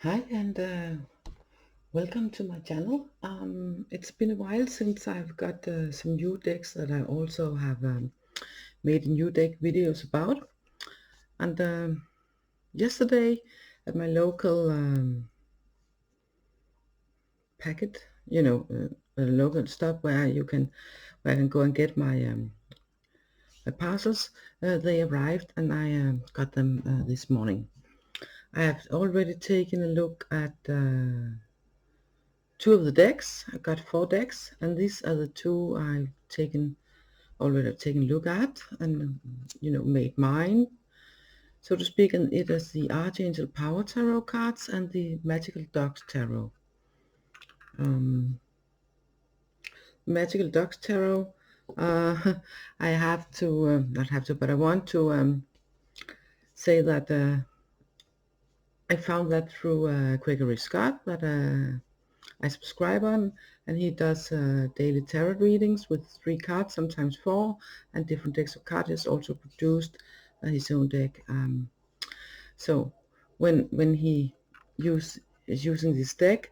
Hi and welcome to my channel. It's been a while since I've got some new decks that I also have made new deck videos about. And yesterday at my local packet, a local stop where I can go and get my parcels, they arrived and I got them this morning. I have already taken a look at two of the decks. I got 4 decks, and these are the two I've already taken a look at and made mine, so to speak. And it is the Archangel Power Tarot cards and the Magical Dogs Tarot. Magical Dogs Tarot, I have to not have to, but I want to say that I found that through Gregory Scott that I subscribe on, and he does daily tarot readings with 3 cards, sometimes 4, and different decks of cards. He has also produced his own deck. So when he is using this deck,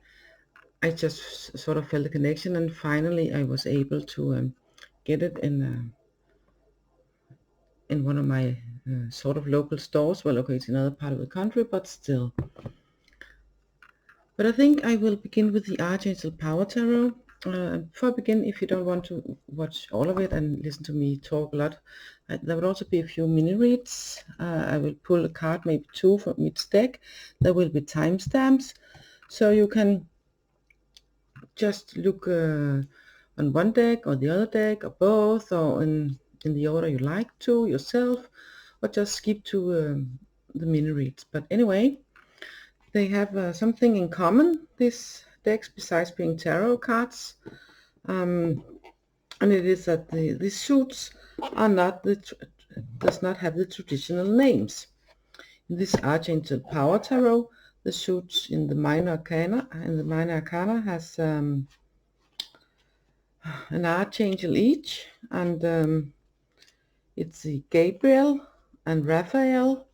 I just sort of felt a connection, and finally I was able to get it in one of my sort of local stores. Well, okay, it's another part of the country, but still. But I think I will begin with the Archangel Power Tarot. Before I begin, if you don't want to watch all of it and listen to me talk a lot, there will also be a few mini reads. I will pull a card, maybe 2 from each deck. There will be timestamps, so you can just look on one deck or the other deck or both, or in the order you like to yourself, or just skip to the mini reads. But anyway, they have something in common, these decks, besides being tarot cards, and it is that these suits are not does not have the traditional names. In this Archangel Power Tarot, the suits in the Minor Arcana has an archangel each, and it's the Gabriel and Raphael,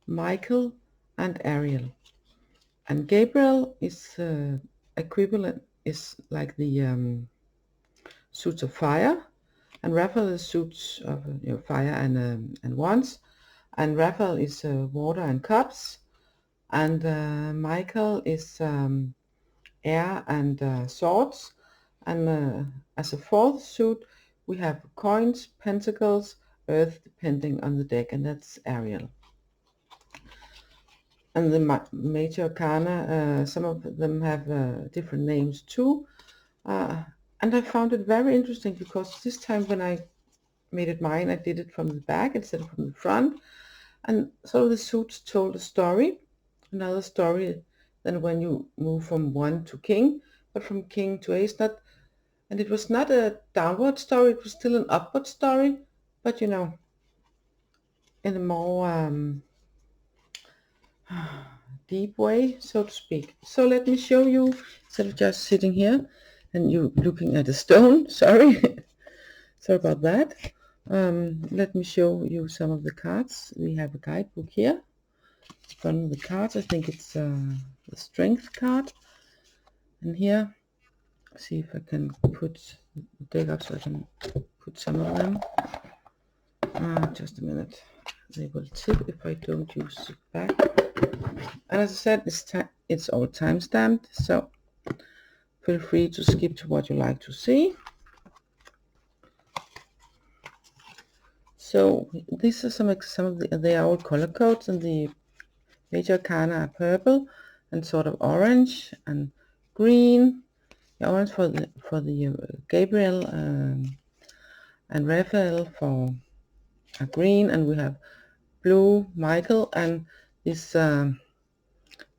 Michael and Ariel. And Gabriel is equivalent, is like the suits of fire, and Raphael is suits of fire and wands, and Raphael is water and cups, and Michael is air and swords, and as a 4th suit we have coins, pentacles, earth, depending on the deck, and that's Ariel. And the major arcana, some of them have different names too, and I found it very interesting because this time when I made it mine, I did it from the back instead of from the front, and so the suits told a story, another story than when you move from 1 to king, but from king to ace. And it was not a downward story, it was still an upward story, but in a more deep way, so to speak. So let me show you, instead of just sitting here and you looking at a stone. Sorry about that. Let me show you some of the cards. We have a guidebook here. It's one of the cards. I think it's the strength card, and here, see if I can put the deck up so I can put some of them. Just a minute, they will tip if I don't use it back. And as I said, it's all time stamped, so feel free to skip to what you like to see. So these are some of the, they are all color codes, and the major arcana are purple and sort of orange and green. The orange for the Gabriel and Raphael for green, and we have blue Michael, and this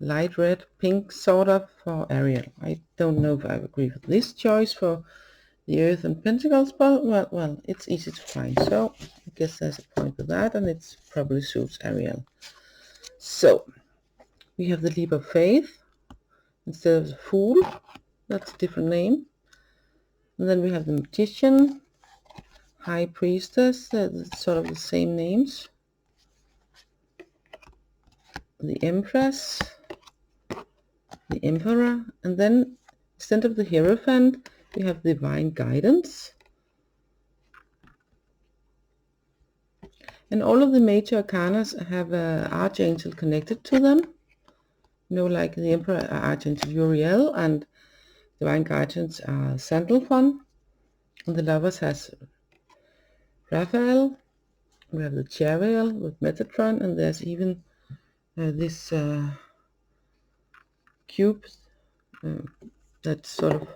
light red pink sort of for Ariel. I don't know if I agree with this choice for the Earth and Pentacles, but well, it's easy to find, so I guess there's a point with that, and it's probably suits Ariel. So we have the Leap of Faith instead of the Fool. That's a different name. And then we have the Magician, High Priestess, sort of the same names. The Empress, the Emperor, and then instead of the Hierophant, we have divine guidance. And all of the major arcanas have an archangel connected to them. You know, like the Emperor, Archangel CHERYL, and divine guidance are Sandalphon. And the Lovers has Raphael. We have the Chariot with Metatron, and there's even this cube that's sort of,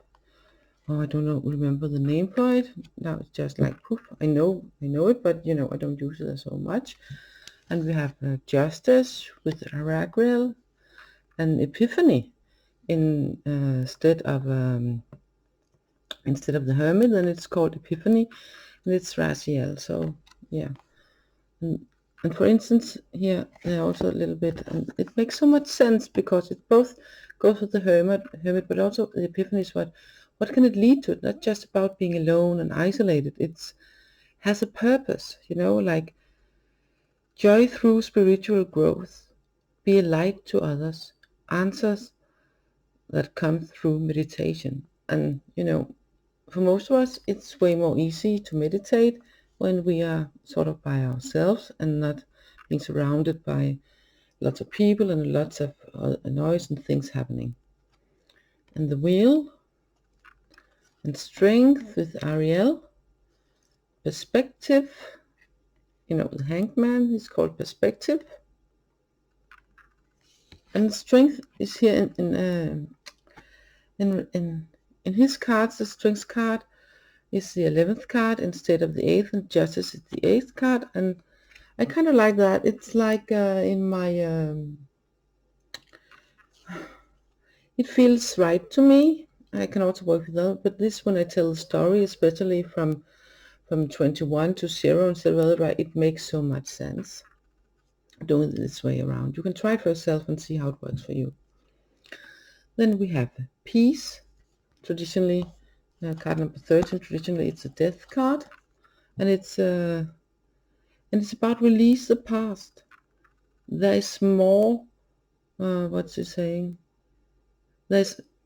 oh, I don't know, remember the name for it. Now it's just like poof. I know it, but you know, I don't use it so much. And we have Justice with Orakel, and Epiphany instead of the Hermit, then it's called Epiphany, and it's Raziel. So yeah, and for instance here there are also a little bit, and it makes so much sense because it both goes with the Hermit, but also the Epiphany is what can it lead to? It's not just about being alone and isolated. It's has a purpose, you know, like joy through spiritual growth, be a light to others, answers that come through meditation. And you know, for most of us it's way more easy to meditate when we are sort of by ourselves and not being surrounded by lots of people and lots of noise and things happening. And the Wheel, and Strength with Ariel, Perspective, you know, the Hanged Man is called Perspective, and Strength is here in his cards. The Strength card is the 11th card instead of the 8th, and Justice is the 8th card, and I kind of like that. It's like in my it feels right to me. I can also work with that, but this, when I tell the story, especially from 21 to 0 instead of other, right, it makes so much sense doing it this way around. You can try it for yourself and see how it works for you. Then we have Peace, traditionally card number 13. Traditionally it's a Death card, and it's about release the past. There is more, what's it saying?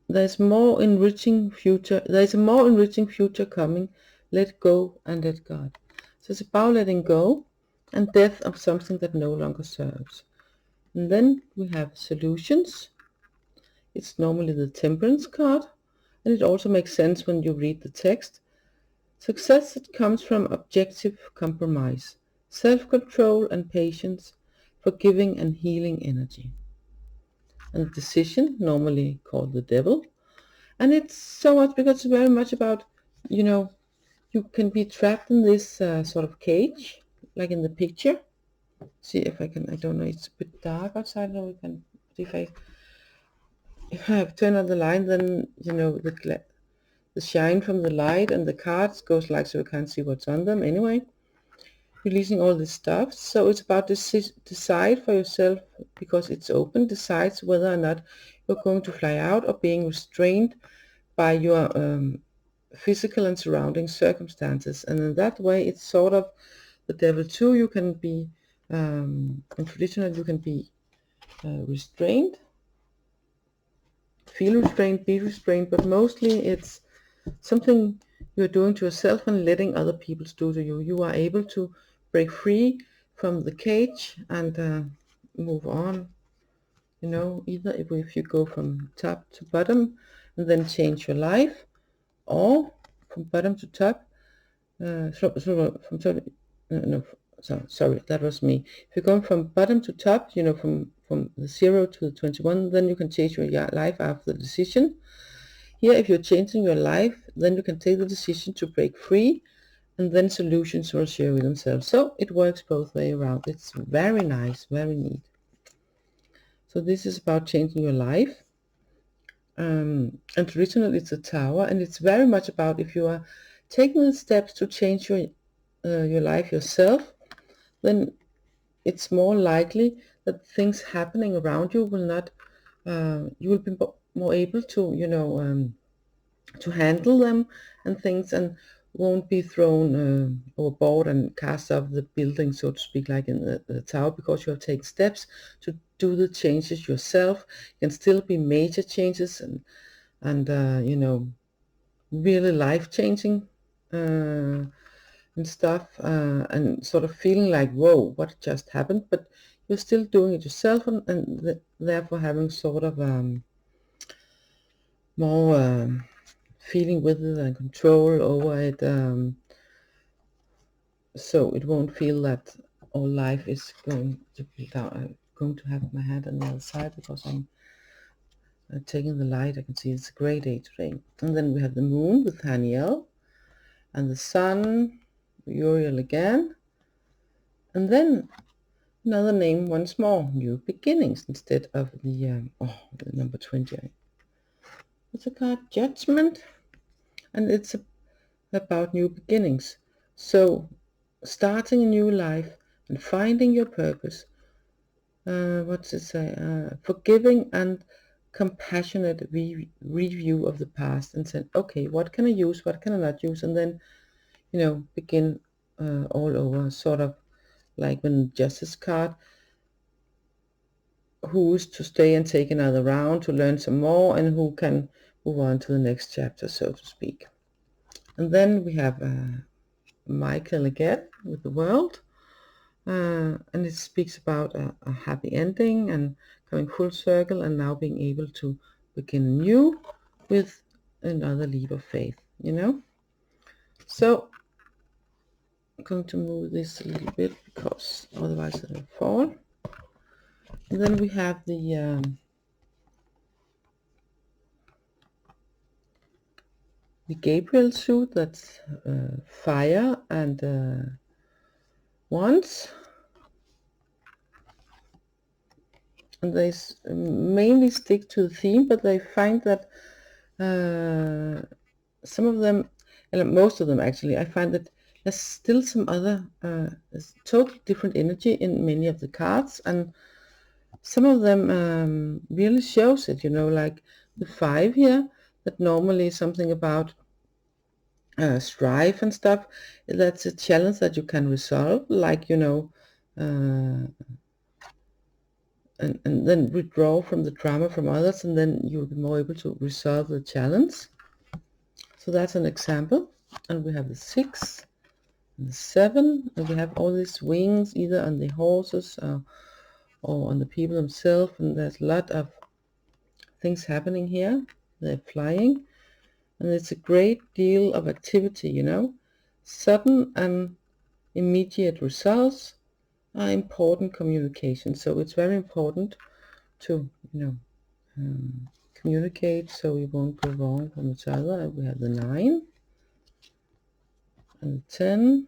There's more enriching future. There's a more enriching future coming. Let go and let God. So it's about letting go and death of something that no longer serves. And then we have Solutions. It's normally the Temperance card, and it also makes sense when you read the text. Success that comes from objective compromise, self-control and patience, forgiving and healing energy. And Decision, normally called the Devil. And it's so much because it's very much about, you know, you can be trapped in this sort of cage, like in the picture. See if I can, I don't know, it's a bit dark outside. I don't know, we can, if I have turned on the light, then, you know, the shine from the light and the cards goes like, so you can't see what's on them anyway. Releasing all this stuff. So it's about decide for yourself, because it's open, decides whether or not you're going to fly out or being restrained by your physical and surrounding circumstances. And in that way it's sort of the Devil too. You can be in traditional, you can be restrained, feel restrained, be restrained, but mostly it's something you're doing to yourself and letting other people do to you. You are able to break free from the cage and move on. You know, either if you go from top to bottom and then change your life, or from bottom to top. Sorry, that was me. If you're going from bottom to top, you know, from the 0 to the 21, then you can change your life after the decision. Here, if you're changing your life, then you can take the decision to break free, and then solutions will share with themselves. So it works both way around. It's very nice, very neat. So this is about changing your life. And traditionally it's a Tower, and it's very much about if you are taking the steps to change your life yourself, then it's more likely that things happening around you will not, you will be more able to, you know, to handle them and things. And won't be thrown overboard and cast off the building, so to speak, like in the tower, because you have taken steps to do the changes yourself. Can still be major changes and you know, really life-changing and stuff, and sort of feeling like, whoa, what just happened, but you're still doing it yourself, and therefore having sort of more feeling with it and control over it, so it won't feel that all life is going to be down. I'm going to have my hand on the other side because I'm taking the light. I can see it's a great day today. And then we have the moon with Haniel, and the sun, Uriel again, and then another name once more, new beginnings, instead of the number 20. It's a card, Judgment, and it's about new beginnings. So starting a new life and finding your purpose. What's it say? Forgiving and compassionate review of the past, and said, okay, what can I use, what can I not use, and then, you know, begin all over, sort of like when Justice card, who's to stay and take another round to learn some more, and who can move on to the next chapter, so to speak. And then we have Michael again with the World, and it speaks about a happy ending and coming full circle, and now being able to begin anew with another leap of faith, you know. So I'm going to move this a little bit because otherwise it will fall. And then we have the Gabriel suit, that's fire and wands, and they mainly stick to the theme, but they find that some of them, most of them actually, I find that there's still some other totally different energy in many of the cards, and some of them really shows it, you know, like the 5 here, that normally is something about strife and stuff. That's a challenge that you can resolve, like, you know, and then withdraw from the drama from others, and then you'll be more able to resolve the challenge. So that's an example. And we have the 6 and the 7, and we have all these wings either on the horses or on the people themselves, and there's a lot of things happening here. They're flying, and it's a great deal of activity, you know. Sudden and immediate results are important communication, so it's very important to, you know, communicate so we won't go wrong from each other. And we have the 9 and the 10,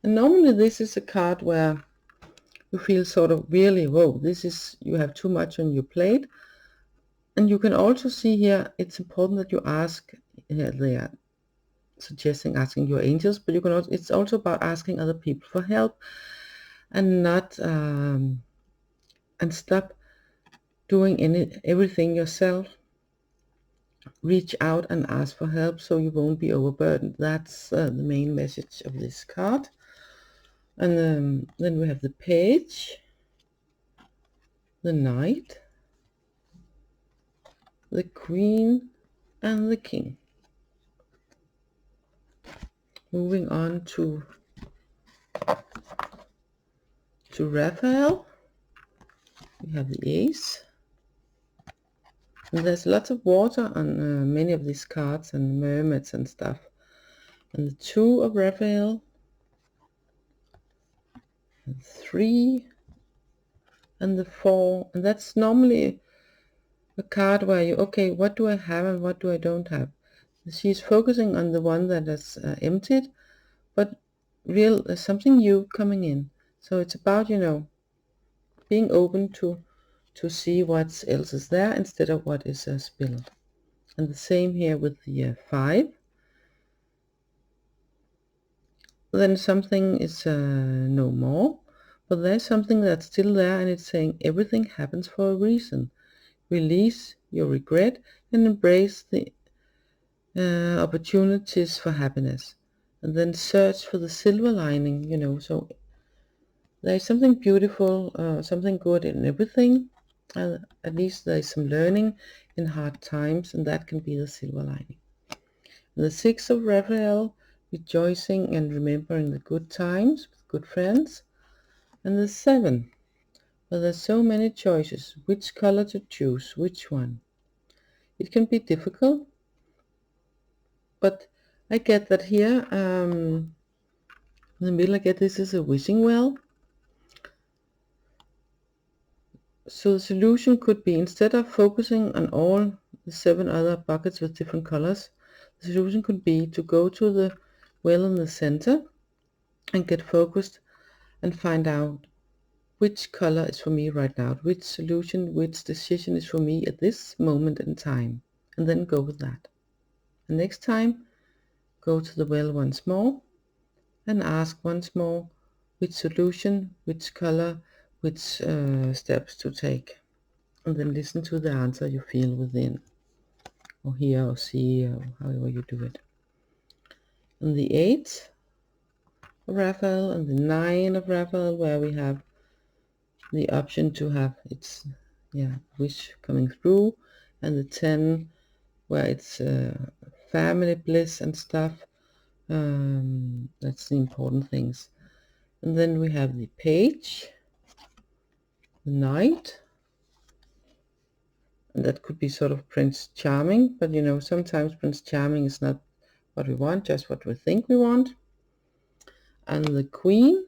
and normally this is a card where you feel sort of really, whoa, this is, you have too much on your plate. And you can also see here, it's important that you ask, here they are suggesting asking your angels, but you can also, it's also about asking other people for help, and not and stop doing everything yourself. Reach out and ask for help so you won't be overburdened. That's the main message of this card. And then we have the Page, the Knight, the Queen, and the King. Moving on to Raphael, we have the Ace, and there's lots of water on many of these cards, and mermaids and stuff. And the 2 of Raphael, and 3, and the 4, and that's normally a card where you, okay, what do I have and what do I don't have? She's focusing on the one that is emptied, but there's something new coming in. So it's about, you know, being open to see what else is there instead of what is spilled. And the same here with the 5. Then something is no more, but there's something that's still there, and it's saying everything happens for a reason. Release your regret and embrace the opportunities for happiness, and then search for the silver lining, you know. So there's something beautiful, something good in everything. At least there's some learning in hard times, and that can be the silver lining. And the Six of Raphael, rejoicing and remembering the good times with good friends. And the Seven, well, there's so many choices. Which color to choose? Which one? It can be difficult, but I get that here, in the middle, I get this is a wishing well. So the solution could be, instead of focusing on all the 7 other buckets with different colors, the solution could be to go to the well in the center and get focused and find out which color is for me right now, which solution, which decision is for me at this moment in time, and then go with that. And next time, go to the well once more and ask once more which solution, which color, which steps to take. And then listen to the answer you feel within, or hear or see, or however you do it. And the 8 of Raphael and the 9 of Raphael, where we have the option to have its wish coming through, and the 10 where it's family bliss and stuff. That's the important things. And then we have the Page, the Knight, and that could be sort of Prince Charming, but you know, sometimes Prince Charming is not what we want, just what we think we want. And the Queen,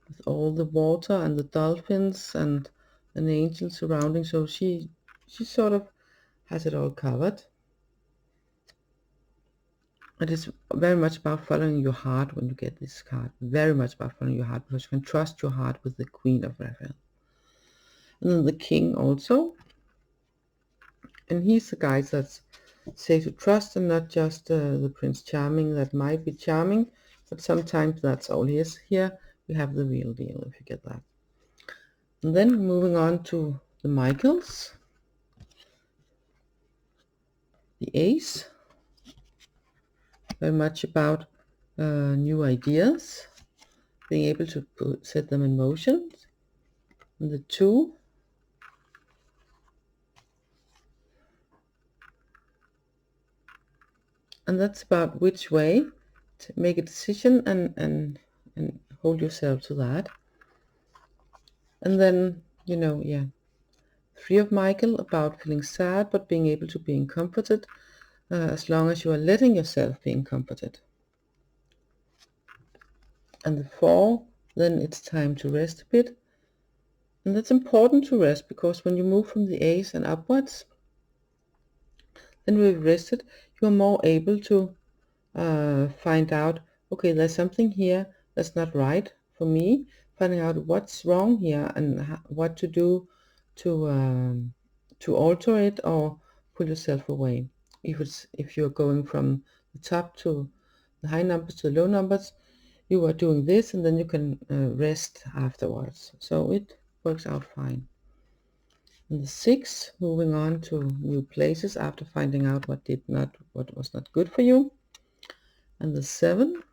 with all the water and the dolphins and an angel surrounding, so she sort of has it all covered. It is very much about following your heart when you get this card. Very much about following your heart, because you can trust your heart with the Queen of Raphael. And then the King also. And he's the guy that's say to trust, and not just the Prince Charming that might be charming, but sometimes that's all he is. Here we have the real deal, if you get that. And then moving on to the Michaels. The Ace, very much about new ideas, being able to set them in motion. And the 2, and that's about which way to make a decision and hold yourself to that. And then, you know, 3 of Michael, about feeling sad but being able to being comforted, as long as you are letting yourself being comforted. And the 4, then it's time to rest a bit. And that's important to rest, because when you move from the Ace and upwards, then we've rested, you are more able to find out, okay, there's something here that's not right for me, finding out what's wrong here and what to do to alter it or pull yourself away. If you're going from the top to the high numbers to the low numbers, you are doing this, and then you can rest afterwards. So it works out fine. And the 6, moving on to new places after finding out what was not good for you. And the 7,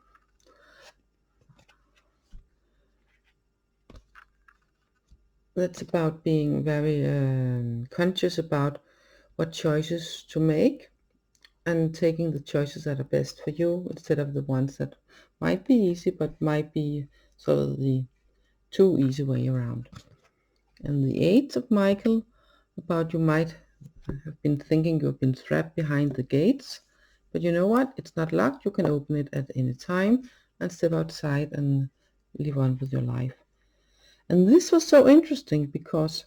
that's about being very conscious about what choices to make, and taking the choices that are best for you instead of the ones that might be easy but might be sort of the too easy way around. And the 8 of Michael, about you might have been thinking you've been trapped behind the gates, but you know what, it's not locked, you can open it at any time and step outside and live on with your life. And this was so interesting because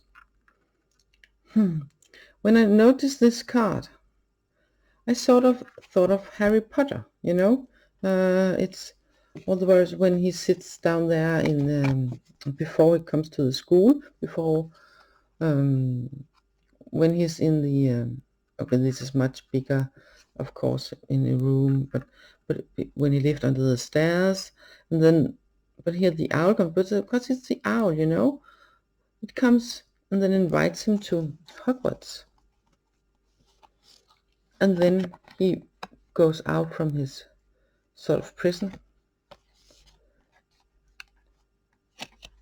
when I noticed this card, I sort of thought of Harry Potter, you know. It's all the words when he sits down there in before he comes to the school, before when he's in the okay, this is much bigger, of course, in a room, but when he lived under the stairs, and then but here the owl comes, but because it's the owl, you know, it comes and then invites him to Hogwarts. And then he goes out from his sort of prison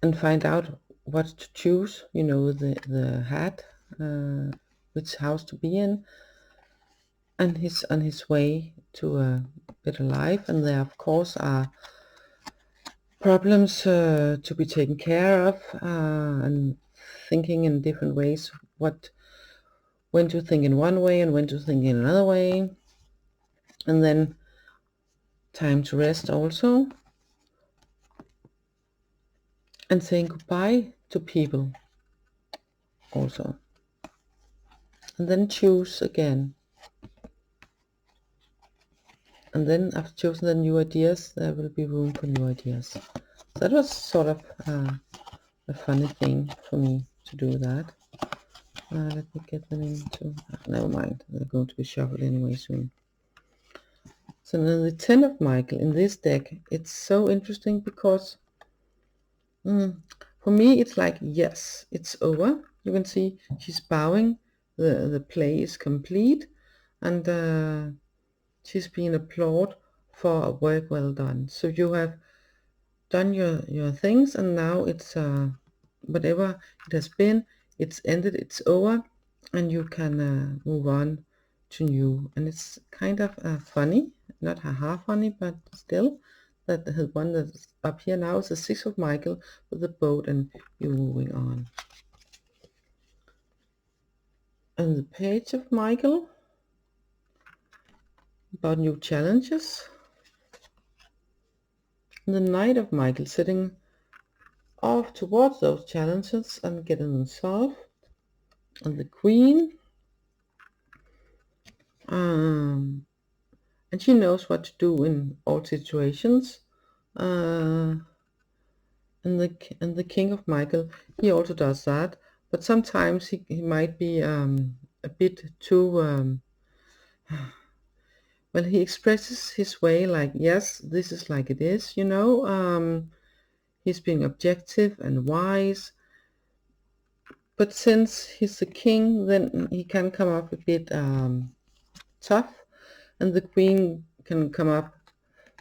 and find out what to choose, you know, the hat, which house to be in, and he's on his way to a better life. And there of course are problems to be taken care of, and thinking in different ways, when to think in one way and when to think in another way, and then time to rest also, and saying goodbye to people also, and then choose again. And then after choosing the new ideas, there will be room for new ideas. So that was sort of a funny thing for me to do that. Let me get them into... never mind, they're going to be shuffled anyway soon. So then the 10 of Michael in this deck, it's so interesting because for me it's like, yes, it's over. You can see she's bowing, the play is complete, and she's being applauded for work well done. So you have done your things, and now it's whatever it has been, it's ended, it's over, and you can move on to new. And it's kind of funny, not half funny, but still, that the one that's up here now is the 6 of Michael with the boat, and you're moving on. And the Page of Michael, about new challenges. And the Knight of Michael, sitting off towards those challenges and getting them solved. And the Queen, and she knows what to do in all situations. And the King of Michael, he also does that, but sometimes he might be a bit too well, he expresses his way like, yes, this is like it is, you know. He's being objective and wise, but since he's the king, then he can come up a bit tough, and the Queen can come up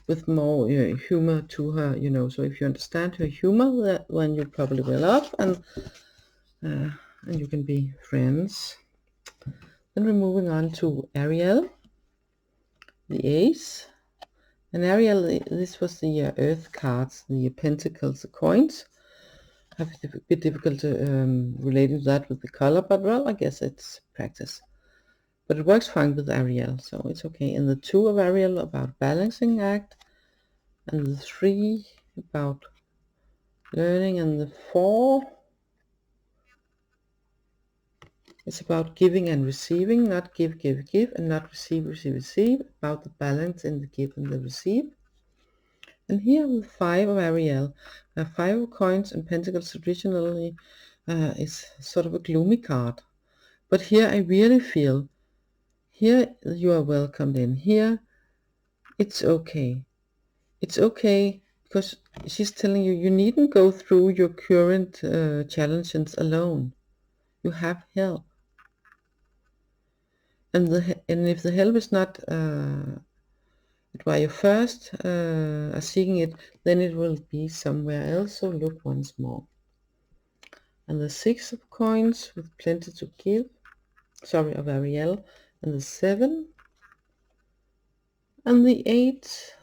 with more humor to her, you know. So if you understand her humor, that one you probably will love, and you can be friends. Then we're moving on to Ariel, the Ace. And Ariel, this was the Earth cards, the Pentacles, the coins. I have a bit difficult relating to that with the color, but well, I guess it's practice. But it works fine with Ariel, so it's okay. And the 2 of Ariel about balancing act, and the 3 about learning, and the 4 it's about giving and receiving, not give, and not receive, receive, about the balance in the give and the receive. And here with 5 of Ariel, 5 of coins and pentacles traditionally is sort of a gloomy card. But here I really feel, here you are welcomed in. Here it's okay. It's okay because she's telling you, you needn't go through your current challenges alone. You have help. And if the help is not while you first are seeking it, then it will be somewhere else. So look once more. And the 6 of coins with plenty to give, sorry, of Ariel, and the 7, and the 8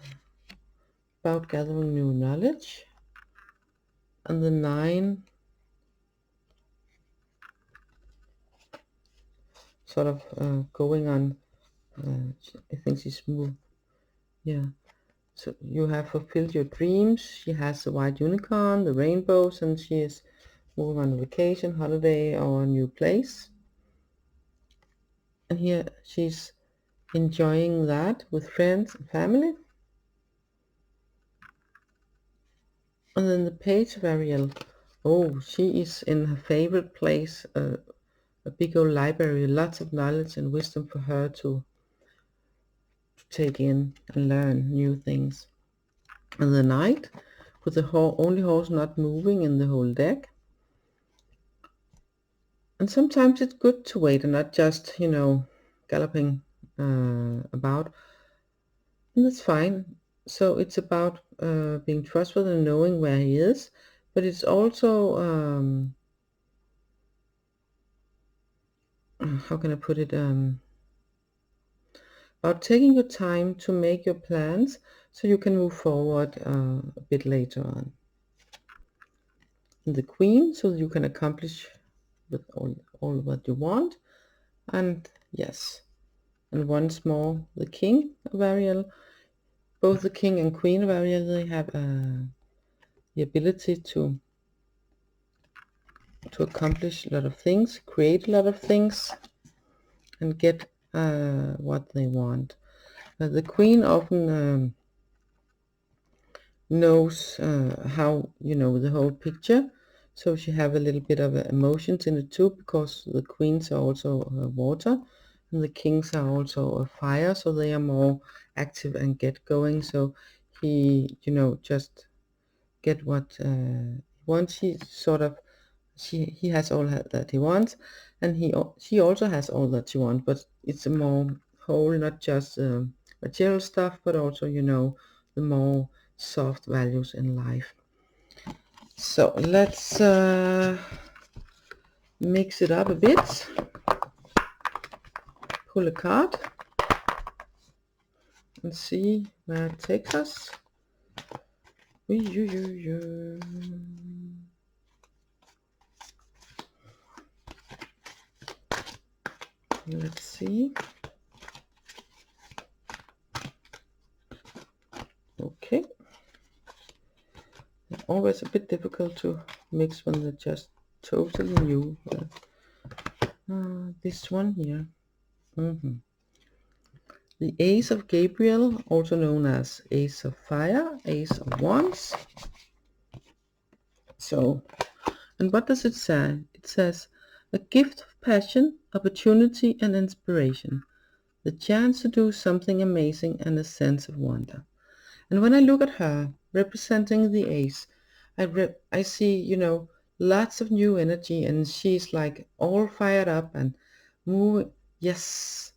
about gathering new knowledge, and the 9 sort of going on. I think she's moved. Yeah. So you have fulfilled your dreams. She has the white unicorn, the rainbows, and she is moving on a vacation, holiday, or a new place. And here she's enjoying that with friends and family. And then the Page of Ariel. Oh, she is in her favorite place, a big old library, lots of knowledge and wisdom for her to take in and learn new things. And the Knight, with the only horse not moving in the whole deck. And sometimes it's good to wait and not just, you know, galloping about, and that's fine. So it's about being trustworthy and knowing where he is, but it's also how can I put it, about taking your time to make your plans so you can move forward a bit later on. And the Queen, so you can accomplish with all what you want. And yes, and once more the King of Ariel. Both the King and Queen of Ariel, they have the ability to accomplish a lot of things, create a lot of things, and get what they want. The Queen often knows how, you know, the whole picture, so she have a little bit of emotions in it too, because the Queens are also water, and the Kings are also fire, so they are more active and get going. So he, you know, just get what he wants. He sort of, he has all that he wants, and she also has all that she wants, but it's a more whole, not just material stuff, but also, you know, the more soft values in life. So let's mix it up a bit. Pull a card and see where it takes us. Let's see. Okay. It's always a bit difficult to mix when they're just totally new. This one here. The Ace of Gabriel, also known as Ace of Fire, Ace of Wands. So, and what does it say? It says, a gift of passion, opportunity and inspiration. The chance to do something amazing and a sense of wonder. And when I look at her representing the ace, I see, you know, lots of new energy, and she's like all fired up and moving. Yes,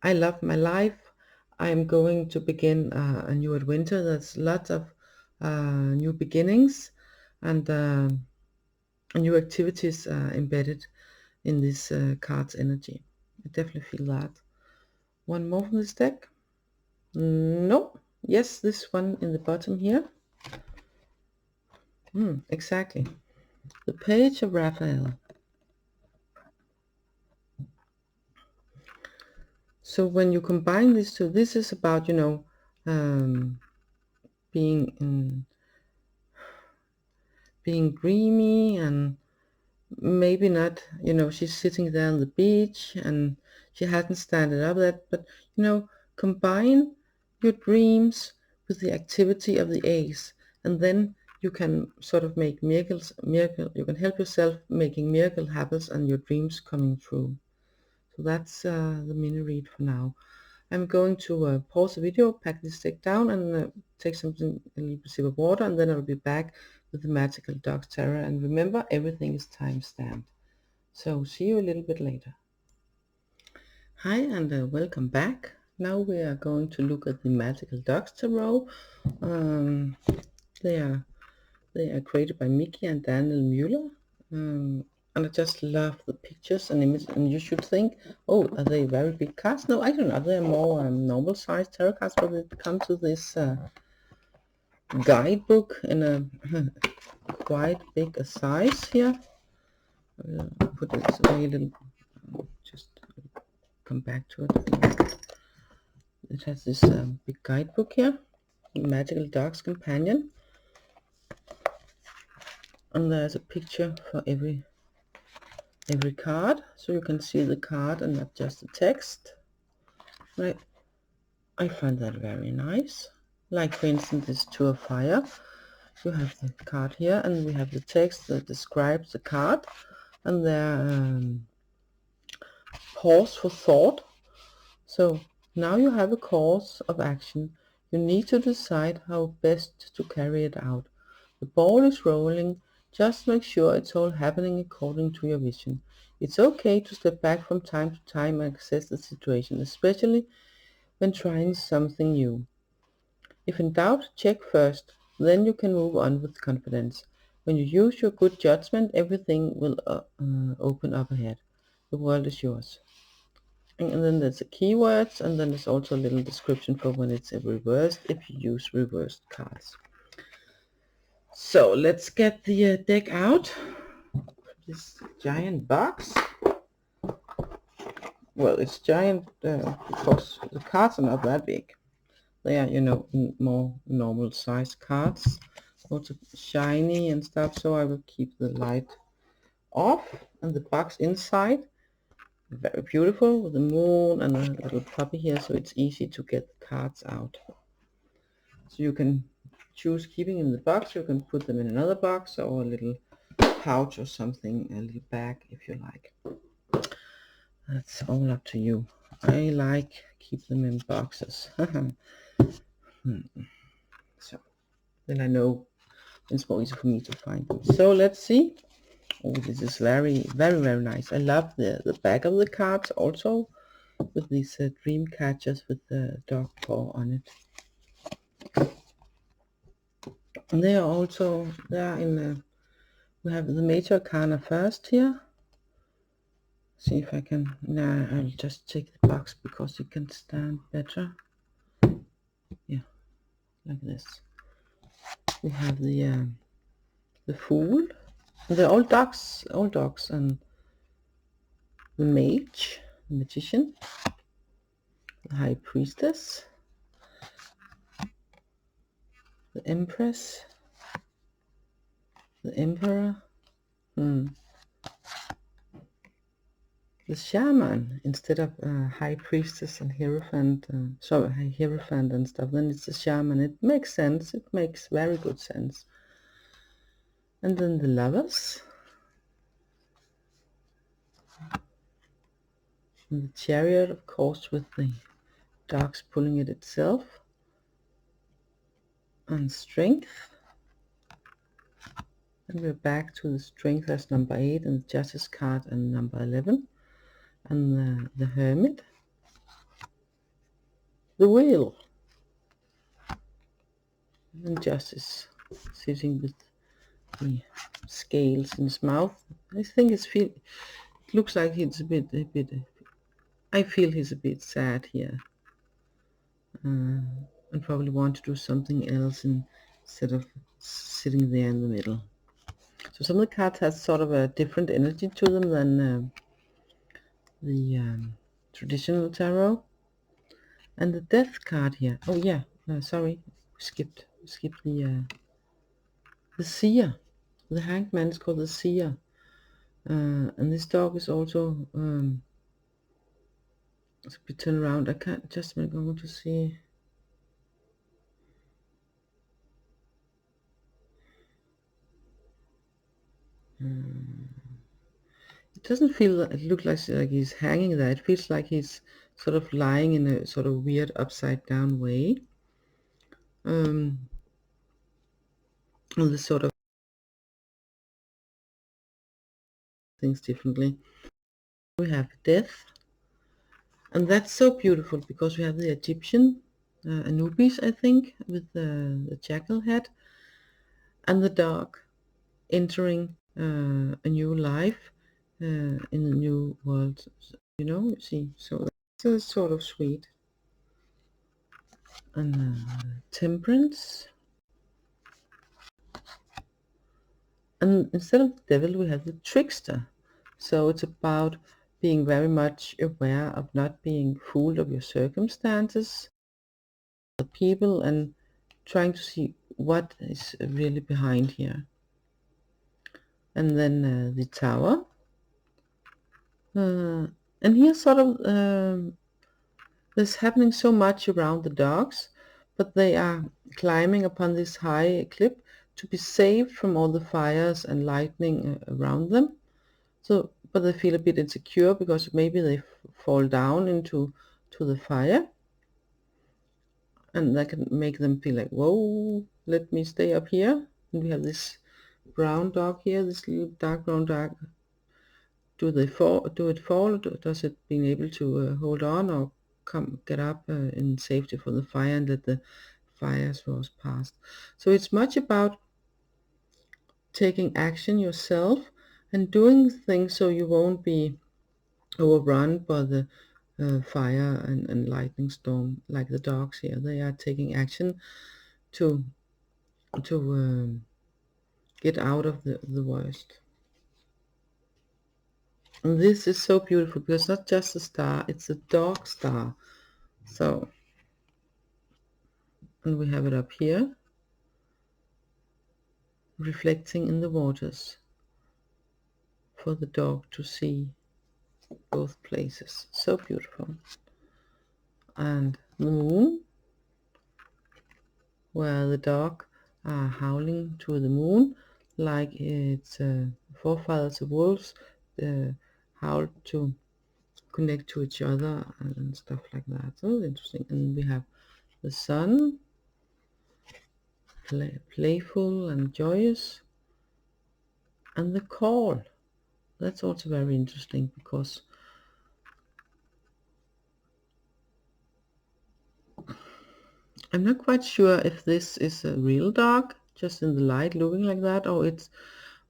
I love my life. I'm going to begin a new adventure. There's lots of new beginnings and new activities embedded in this card's energy. I definitely feel that. One more from this deck. No. Yes, this one in the bottom here. Exactly. The Page of Raphael. So when you combine these two, this is about, you know, being dreamy, and maybe not, you know, she's sitting there on the beach and she hasn't standed up yet, but, you know, combine your dreams with the activity of the ace, and then you can sort of make you can help yourself making miracle habits and your dreams coming true. So that's the mini read for now. I'm going to pause the video, pack this deck down, and take a little sip of water, and then I'll be back with the Magical Dogs Tarot. And remember, everything is time stamped. So see you a little bit later. Hi, and welcome back. Now we are going to look at the Magical Dogs Tarot. They are created by Mickey and Daniel Mueller. And I just love the pictures and images, and you should think, oh, are they very big cards? No, I don't know. They're more normal sized tarot cards, but they come to this guidebook in a quite big size here. I'll put this away a little, just come back to it. It has this big guidebook here, Magical Dogs Companion, and there's a picture for every card, so you can see the card and not just the text. Right, I find that very nice. Like for instance this Two of Fire, you have the card here and we have the text that describes the card, and there pause for thought. So now you have a course of action. You need to decide how best to carry it out. The ball is rolling. Just make sure it's all happening according to your vision. It's okay to step back from time to time and assess the situation, especially when trying something new. If in doubt, check first, then you can move on with confidence. When you use your good judgment, everything will open up ahead. The world is yours. And then there's the keywords, and then there's also a little description for when it's reversed, if you use reversed cards. So let's get the deck out. This giant box. Well, it's giant because the cards are not that big. They are, you know, more normal size cards. Also shiny and stuff, so I will keep the light off. And the box inside, very beautiful, with the moon and a little puppy here, so it's easy to get the cards out. So you can choose keeping in the box, you can put them in another box or a little pouch or something, a little bag if you like. That's all up to you. I like keep them in boxes. So then I know it's more easy for me to find them. So let's see. Oh, this is very, very, very nice. I love the back of the cards also, with these dream catchers with the dog paw on it. And they are also, they are in the, we have the Major Arcana first here. See if I can, nah, I'll just take the box because you can stand better. Yeah, like this. We have the Fool. They're all dogs, and the Mage, the Magician, the High Priestess, the Empress, the Emperor, the Shaman instead of High Priestess and Hierophant, Hierophant and stuff. Then it's the Shaman. It makes sense. It makes very good sense. And then the Lovers, and the Chariot, of course, with the dogs pulling it itself, and Strength. And we're back to the Strength as number 8, and the Justice card and number 11, and the Hermit, the Wheel, and Justice sitting with the scales in his mouth. I think it looks like he's a bit. I feel he's a bit sad here, and probably want to do something else instead of sitting there in the middle. So some of the cards has sort of a different energy to them than the traditional tarot. And the Death card here. Oh yeah, sorry, skipped the Seer. The Hanged Man is called the Seer, and this dog is also. Let's turn around. I can't just make. I want to see. It doesn't feel. It looks like he's hanging there. It feels like he's sort of lying in a sort of weird upside down way. And this sort of things differently. We have Death, and that's so beautiful because we have the Egyptian Anubis, I think, with the jackal head, and the dog entering a new life in a new world. You know, you see, so that's sort of sweet. And Temperance, and instead of the Devil we have the Trickster. So it's about being very much aware of not being fooled of your circumstances, the people, and trying to see what is really behind here. And then the Tower, and here sort of there's happening so much around the dogs, but they are climbing upon this high cliff to be saved from all the fires and lightning around them. So, but they feel a bit insecure because maybe they fall down into the fire, and that can make them feel like, whoa, let me stay up here. And we have this brown dog here, this little dark brown dog, do it fall, or does it being able to hold on or get up in safety from the fire and let the fire source pass? So it's much about taking action yourself and doing things so you won't be overrun by the fire and lightning storm, like the dogs here. They are taking action to get out of the worst. And this is so beautiful because it's not just a star, it's a dog star. So, and we have it up here, reflecting in the waters for the dog to see both places. So beautiful. And the moon, where the dog are howling to the moon, like its forefathers, the wolves, howl to connect to each other and stuff like that. So interesting. And we have the sun, playful and joyous, and the call. That's also very interesting because I'm not quite sure if this is a real dog just in the light looking like that, or it's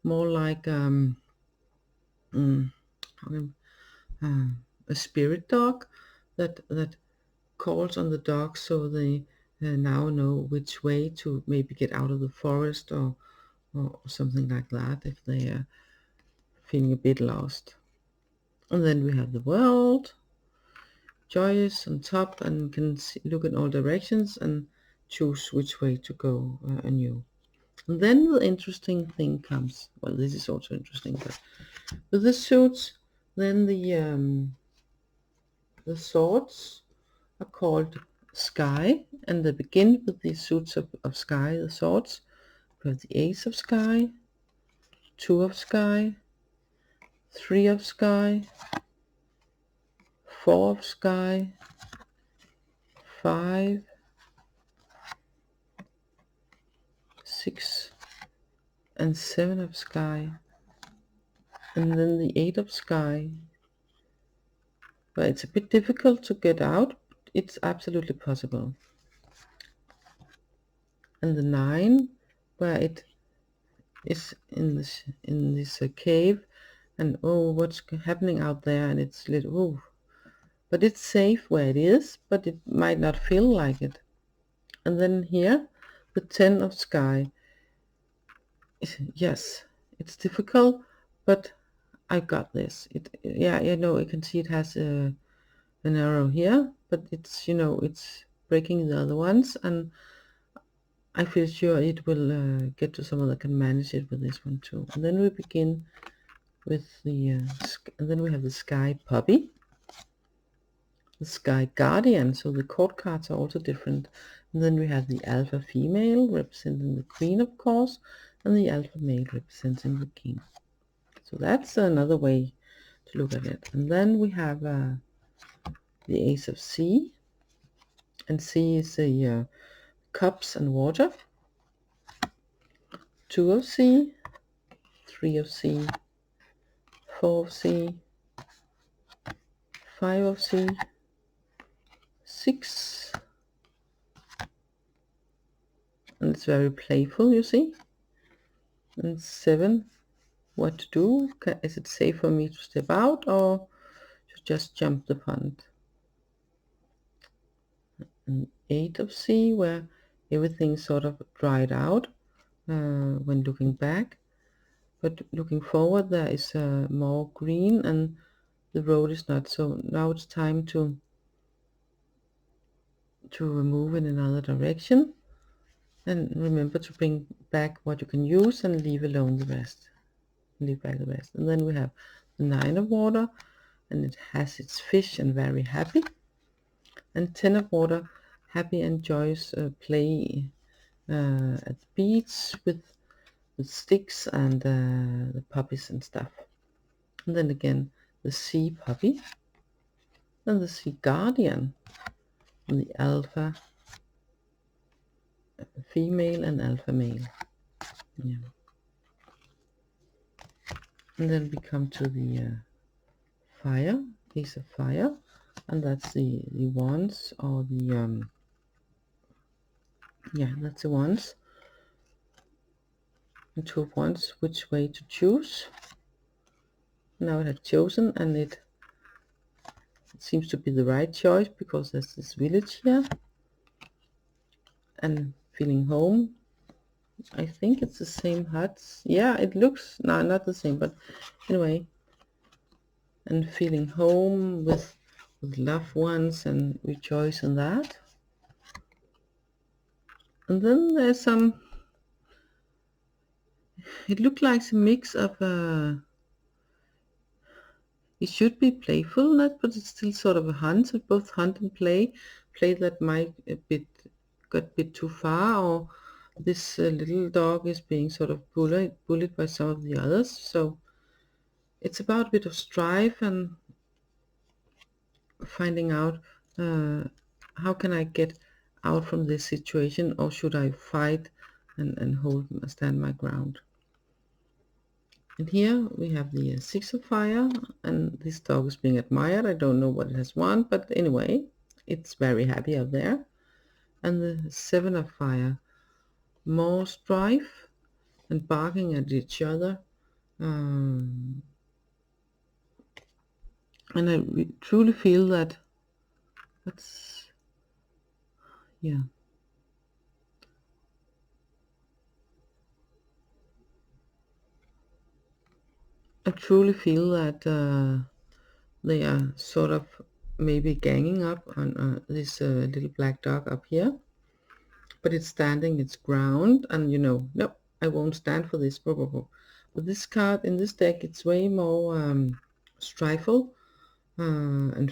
more like a spirit dog that calls on the dogs so they now know which way to maybe get out of the forest or something like that if they are feeling a bit lost. And then we have the world, joyous on top, and can look in all directions and choose which way to go anew. And then the interesting thing comes. Well, this is also interesting, but with the suits, then the swords are called sky, and they begin with the suits of sky, the swords. We have the ace of sky, 2 of sky, 3 of sky, 4 of sky, 5, 6, and 7 of sky, and then the 8 of sky. But it's a bit difficult to get out, but it's absolutely possible. And the 9, where it is in this cave, and oh, what's happening out there, and it's little, oh, but it's safe where it is, but it might not feel like it. And then here, the 10 of sky. Yes, it's difficult, but I got this. Yeah, you know, you can see it has an arrow here, but it's, you know, it's breaking the other ones, and I feel sure it will get to someone that can manage it with this one too. And then we begin with the, and then we have the sky puppy, the sky guardian, so the court cards are also different. And then we have the alpha female representing the queen, of course, and the alpha male representing the king. So that's another way to look at it. And then we have the ace of sea, and sea is the cups and water. 2 of sea, 3 of sea, 4 of sea, 5 of sea, 6, and it's very playful, you see. And 7, what to do? Is it safe for me to step out or to just jump the pond? And 8 of sea, where everything sort of dried out when looking back, but looking forward there is more green and the road is not. So now it's time to move in another direction, and remember to bring back what you can use and leave alone the rest. Leave back the rest. And then we have the 9 of water, and it has its fish and very happy. And 10 of water, happy and joyous play at the beach with sticks and the puppies and stuff. And then again the sea puppy, and the sea guardian, and the alpha female and alpha male. Yeah. And then we come to the fire, Ace of Fire, and that's the wands, or the yeah, that's the wands, and Two of Wands. Which way to choose? Now I have chosen, and it seems to be the right choice, because there's this village here, and feeling home. I think it's the same huts. Yeah, it looks, no, not the same, but anyway, and feeling home with loved ones, and rejoice in that. And then there's some, it looked like a mix of it should be playfulness, but it's still sort of a hunt. So both hunt and play that might got a bit too far, or this little dog is being sort of bullied by some of the others. So it's about a bit of strife, and finding out how can I get out from this situation, or should I fight and stand my ground. And here we have the Six of Fire, and this dog is being admired. I don't know what it has won, but anyway, it's very happy up there. And the Seven of Fire, more strife and barking at each other. And I truly feel that that's, yeah. I truly feel that they are sort of maybe ganging up on this little black dog up here, but it's standing its ground, and you know, nope, I won't stand for this. But this card in this deck, it's way more strifeful, and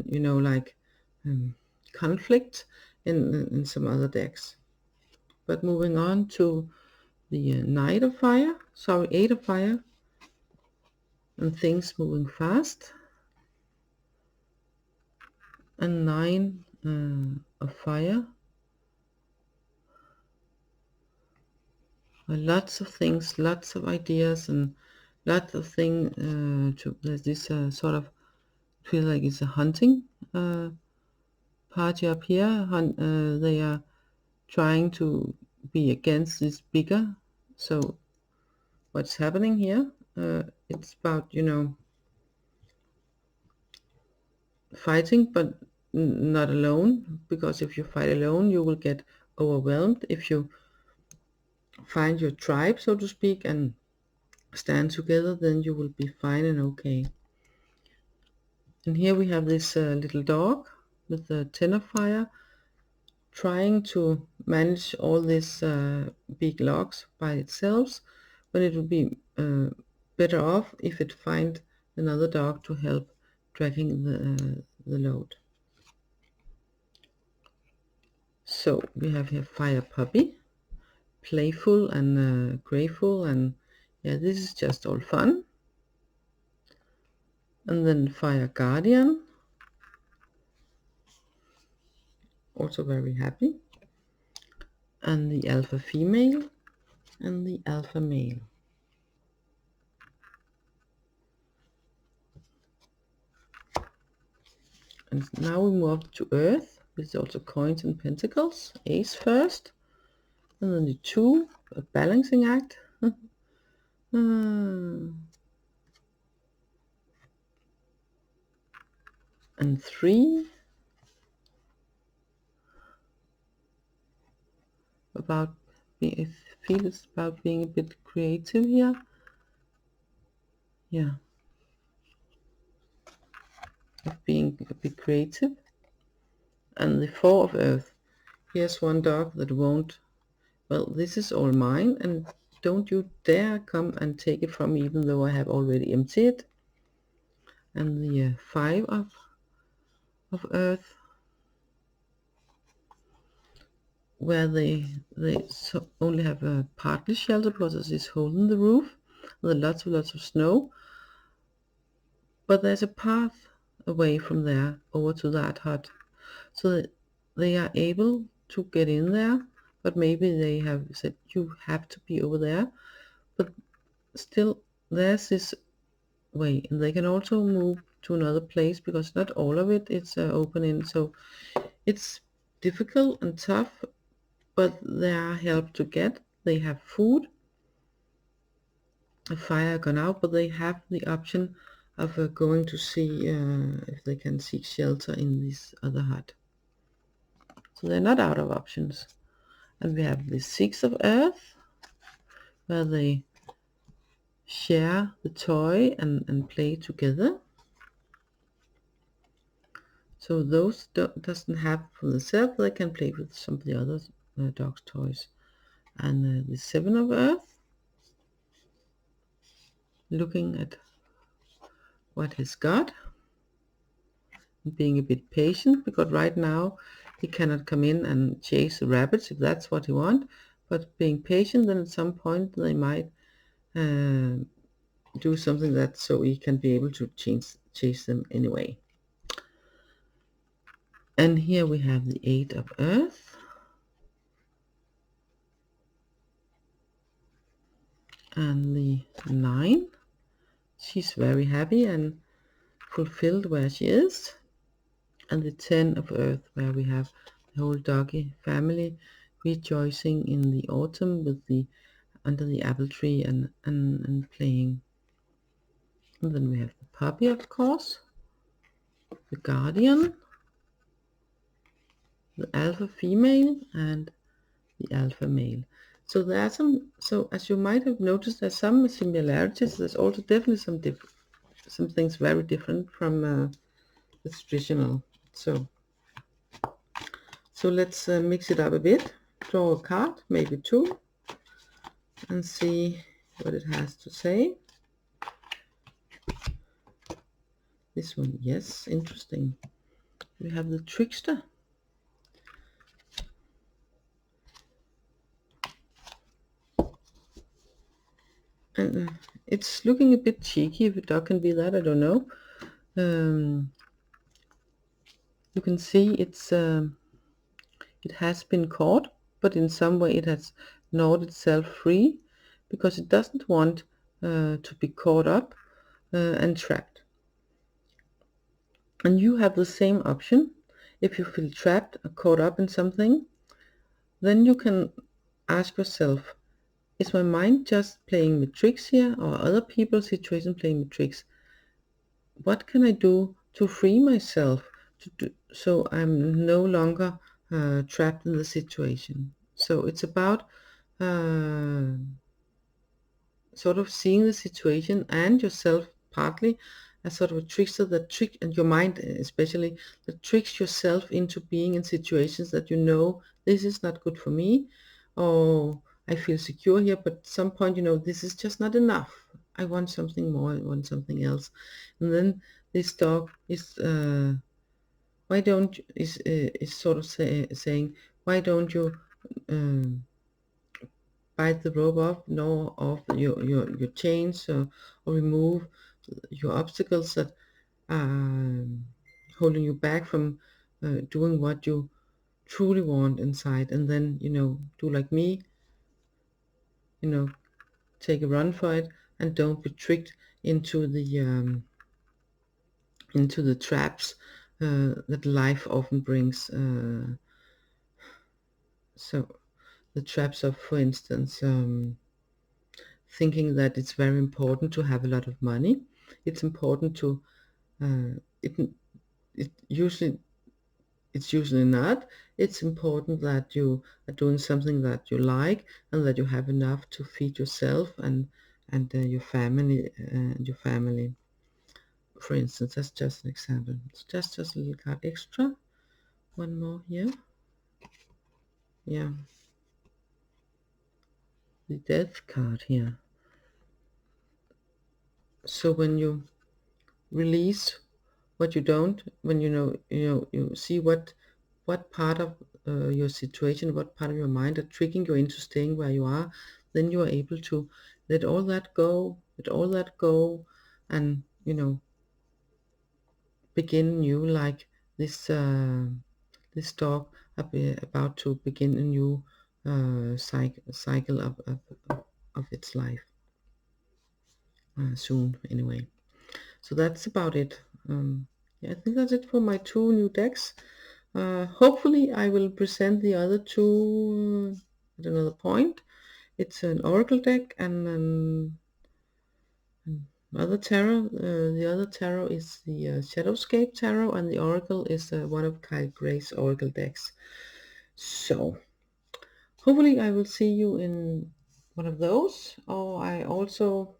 you know, like conflict in some other decks. But moving on to the Knight of Fire, sorry, Eight of Fire, and things moving fast, and Nine of Fire. Lots of things, lots of ideas, and lots of things to this sort of feel like it's a hunting party up here. They are trying to be against this bigger. So what's happening here? It's about, you know, fighting, but not alone, because if you fight alone, you will get overwhelmed. If you find your tribe, so to speak, and stand together, then you will be fine and okay. And here we have this little dog with the Ten of Fire, trying to manage all these big logs by itself, when it would be better off if it find another dog to help dragging the load. So we have here Fire Puppy, playful and grateful, and yeah, this is just all fun. And then Fire Guardian, also very happy, and the Alpha Female and the Alpha Male. And now we move to Earth, which is also Coins and Pentacles, Ace first, and then the Two, a balancing act. And Three, about I feel it's about being a bit creative here. Yeah, of being a bit creative. And the Four of Earth, here's one dog that won't, well, this is all mine, and don't you dare come and take it from me, even though I have already emptied it. And the Five of Earth, where they only have a partly shelter because there's this hole in the roof, with lots of snow, but there's a path away from there over to that hut, so that they are able to get in there, but maybe they have said you have to be over there, but still there's this way, and they can also move to another place, because not all of it is open in. So it's difficult and tough, but there are help to get. They have food. The fire gone out, but they have the option of going to see if they can seek shelter in this other hut. So they're not out of options. And we have the Six of Earth, where they share the toy and play together. So those doesn't have for themselves, they can play with some of the other dog's toys. And the Seven of Earth, looking at what he's got, and being a bit patient, because right now he cannot come in and chase the rabbits if that's what he wants. But being patient, then at some point they might do something that so he can be able to chase them anyway. And here we have the Eight of Earth, and the Nine. She's very happy and fulfilled where she is. And the Ten of Earth, where we have the whole doggy family rejoicing in the autumn with the under the apple tree and playing. And then we have the puppy, of course, the guardian, the alpha female, and the alpha male. So there are some, so as you might have noticed, there's some similarities. There's also definitely some things very different from the traditional. So let's mix it up a bit. Draw a card, maybe two, and see what it has to say. This one, yes, interesting. We have the trickster. And it's looking a bit cheeky. If a dog can be that, I don't know. You can see it has been caught, but in some way it has gnawed itself free, because it doesn't want to be caught up and trapped. And you have the same option. If you feel trapped or caught up in something, then you can ask yourself, is my mind just playing me tricks here, or other people's situation playing me tricks? What can I do to free myself so I'm no longer trapped in the situation? So it's about sort of seeing the situation and yourself partly as sort of a trickster that trick, and your mind especially, that tricks yourself into being in situations that you know this is not good for me, or I feel secure here, but at some point you know this is just not enough. I want something more, I want something else. And then this dog is why don't you, is sort of saying, why don't you bite the rope off, gnaw off your chains, or remove your obstacles that are holding you back from doing what you truly want inside. And then, you know, do like me, you know, take a run for it, and don't be tricked into the traps that life often brings. So the traps of, for instance, thinking that it's very important to have a lot of money. It's important to it's usually not. It's important that you are doing something that you like, and that you have enough to feed yourself and your family. For instance, that's just an example. It's just a little card extra. One more here. Yeah, the death card here. So when you release what you don't, when you see what part of your situation, what part of your mind are tricking you into staying where you are, then you are able to let all that go, and begin new, like this dog about to begin a new cycle of its life soon anyway. So that's about it. Yeah, I think that's it for my 2 new decks. Hopefully I will present the other 2 at another point. It's an Oracle deck and another tarot. The other tarot is the Shadowscape Tarot, and the Oracle is one of Kyle Gray's Oracle decks. So hopefully I will see you in one of those, or I also,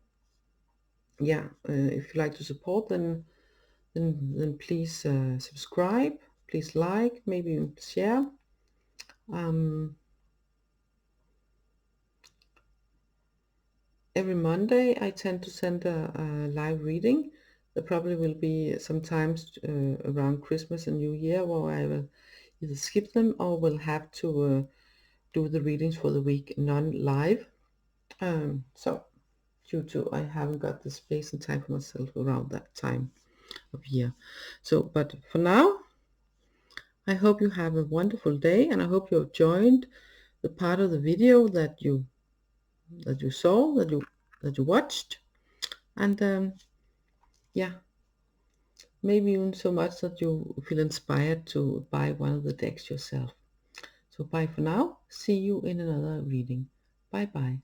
yeah, if you like to support, then please subscribe, please like, maybe even share. Every Monday I tend to send a live reading. There probably will be sometimes around Christmas and New Year where I will either skip them or will have to do the readings for the week non-live. So due to I haven't got the space and time for myself around that time of year. So, but for now, I hope you have a wonderful day, and I hope you have joined the part of the video that you saw, that you watched, and yeah, maybe even so much that you feel inspired to buy one of the decks yourself. So bye for now. See you in another reading. Bye bye.